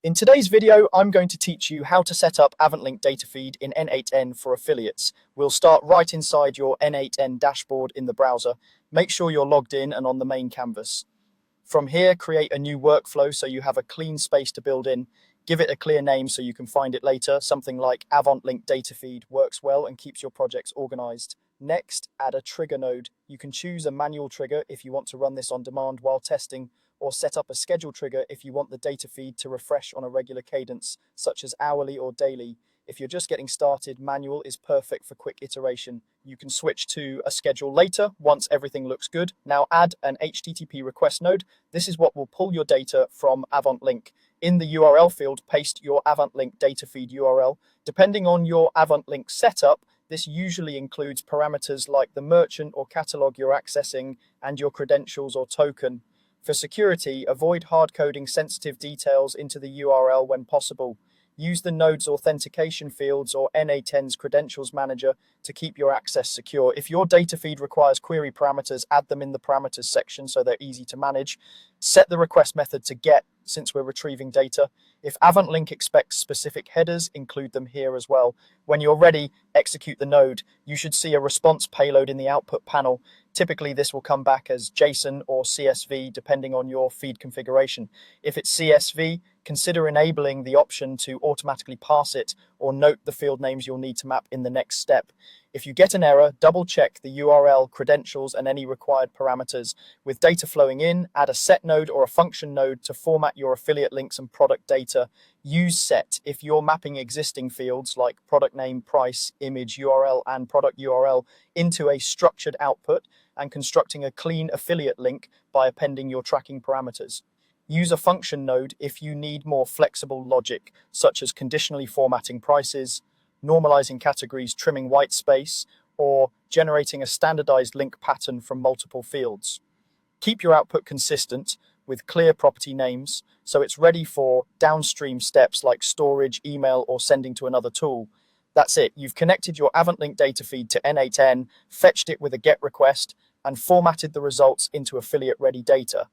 In today's video, I'm going to teach you how to set up Avantlink Datafeed in N8N for affiliates. We'll start right inside your N8N dashboard in the browser. Make sure you're logged in and on the main canvas. From here, create a new workflow so you have a clean space to build in. Give it a clear name so you can find it later. Something like Avantlink Datafeed works well and keeps your projects organized. Next, add a trigger node. You can choose a manual trigger if you want to run this on demand while testing, or set up a schedule trigger if you want the data feed to refresh on a regular cadence, such as hourly or daily. If you're just getting started, manual is perfect for quick iteration. You can switch to a schedule later once everything looks good. Now add an HTTP request node. This is what will pull your data from Avantlink. In the URL field, paste your Avantlink Datafeed URL. Depending on your Avantlink setup, this usually includes parameters like the merchant or catalog you're accessing and your credentials or token. For security, avoid hard-coding sensitive details into the URL when possible. Use the node's authentication fields or N8N's credentials manager to keep your access secure. If your data feed requires query parameters, add them in the parameters section so they're easy to manage. Set the request method to GET since we're retrieving data. If Avantlink expects specific headers, include them here as well. When you're ready, execute the node. You should see a response payload in the output panel. Typically, this will come back as JSON or CSV, depending on your feed configuration. If it's CSV, consider enabling the option to automatically parse it or note the field names you'll need to map in the next step. If you get an error, double-check the URL, credentials, and any required parameters. With data flowing in, add a set node or a function node to format your affiliate links and product data. Use set if you're mapping existing fields like product name, price, image, URL, and product URL into a structured output and constructing a clean affiliate link by appending your tracking parameters. Use a function node if you need more flexible logic, such as conditionally formatting prices, normalizing categories, trimming white space, or generating a standardized link pattern from multiple fields. Keep your output consistent with clear property names so it's ready for downstream steps like storage, email, or sending to another tool. That's it. You've connected your Avantlink data feed to N8N, fetched it with a GET request, and formatted the results into affiliate-ready data.